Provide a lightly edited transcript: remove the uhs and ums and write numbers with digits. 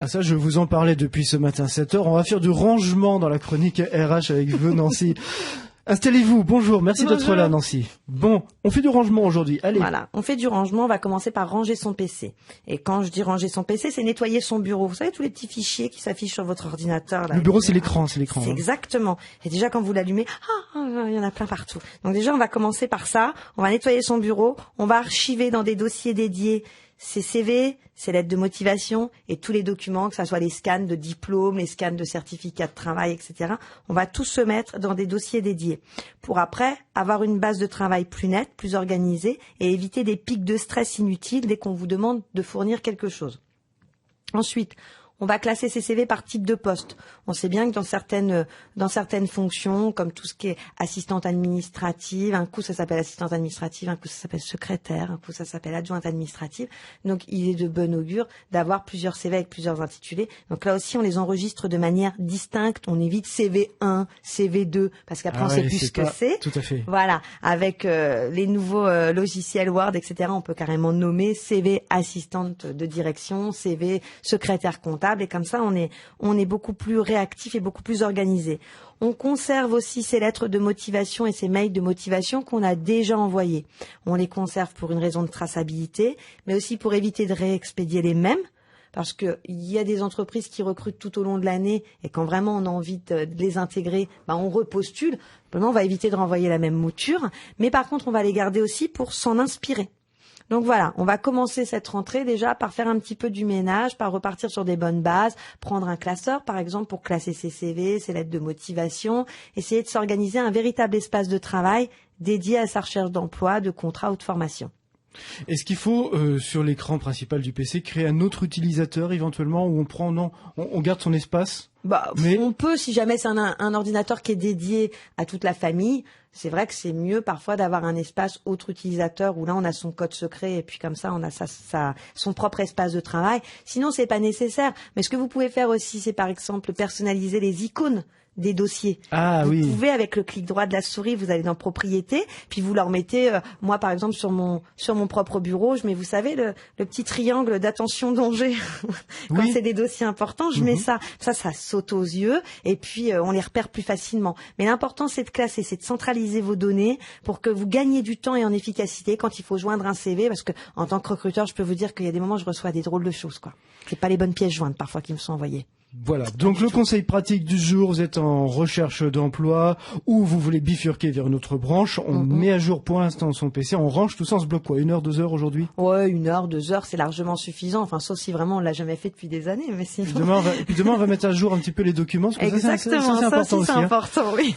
Ah ça, je vous en parlais depuis ce matin 7h. On va faire du rangement dans la chronique RH avec vous, Nancy. Installez-vous, bonjour, merci d'être là, Nancy. Bon, on fait du rangement aujourd'hui, allez. Voilà, on fait du rangement, on va commencer par ranger son PC. Et quand je dis ranger son PC, c'est nettoyer son bureau. Vous savez, tous les petits fichiers qui s'affichent sur votre ordinateur. Là, le bureau, c'est l'écran, C'est exactement. Et déjà, quand vous l'allumez, il y en a plein partout. Donc déjà, on va commencer par ça. On va nettoyer son bureau. On va archiver dans des dossiers dédiés ses CV, ses lettres de motivation et tous les documents, que ce soit les scans de diplômes, les scans de certificats de travail, etc. On va tous se mettre dans des dossiers dédiés pour après avoir une base de travail plus nette, plus organisée et éviter des pics de stress inutiles dès qu'on vous demande de fournir quelque chose. Ensuite, on va classer ces CV par type de poste. On sait bien que dans certaines fonctions, comme tout ce qui est assistante administrative, un coup ça s'appelle assistante administrative, un coup ça s'appelle secrétaire, un coup ça s'appelle adjointe administrative. Donc il est de bon augure d'avoir plusieurs CV avec plusieurs intitulés. Donc là aussi on les enregistre de manière distincte. On évite CV1, CV2 parce qu'après on sait plus ce que c'est. Tout à fait. Voilà, avec les nouveaux logiciels Word, etc. On peut carrément nommer CV assistante de direction, CV secrétaire comptable. Et comme ça, on est beaucoup plus réactif et beaucoup plus organisé. On conserve aussi ces lettres de motivation et ces mails de motivation qu'on a déjà envoyés. On les conserve pour une raison de traçabilité, mais aussi pour éviter de réexpédier les mêmes. Parce que il y a des entreprises qui recrutent tout au long de l'année et quand vraiment on a envie de les intégrer, on repostule. On va éviter de renvoyer la même mouture. Mais par contre, on va les garder aussi pour s'en inspirer. Donc voilà, on va commencer cette rentrée déjà par faire un petit peu du ménage, par repartir sur des bonnes bases, prendre un classeur par exemple pour classer ses CV, ses lettres de motivation, essayer de s'organiser un véritable espace de travail dédié à sa recherche d'emploi, de contrat ou de formation. Est-ce qu'il faut, sur l'écran principal du PC, créer un autre utilisateur éventuellement où on garde son espace? On peut, si jamais c'est un ordinateur qui est dédié à toute la famille, c'est vrai que c'est mieux parfois d'avoir un espace autre utilisateur où là on a son code secret et puis comme ça on a son propre espace de travail. Sinon c'est pas nécessaire. Mais ce que vous pouvez faire aussi, c'est par exemple personnaliser les icônes des dossiers. Vous pouvez, avec le clic droit de la souris, vous allez dans Propriétés, puis vous leur mettez, moi par exemple sur mon propre bureau, je mets, vous savez, le petit triangle d'attention danger. Quand c'est des dossiers importants, je mets ça. Ça saute aux yeux, et puis on les repère plus facilement. Mais l'important, c'est de classer, c'est de centraliser vos données pour que vous gagniez du temps et en efficacité quand il faut joindre un CV, parce que en tant que recruteur, je peux vous dire qu'il y a des moments où je reçois des drôles de choses, quoi. C'est pas les bonnes pièces jointes parfois qui me sont envoyées. Voilà, donc le conseil pratique du jour, vous êtes en recherche d'emploi ou vous voulez bifurquer vers une autre branche, on met à jour pour l'instant son PC, on range tout ça, on se bloque quoi, 1 heure, 2 heures aujourd'hui? Ouais, 1 heure, 2 heures, c'est largement suffisant, enfin sauf si vraiment on l'a jamais fait depuis des années, mais sinon... Demain on va mettre à jour un petit peu les documents, parce que exactement, ça c'est important aussi. C'est important, oui.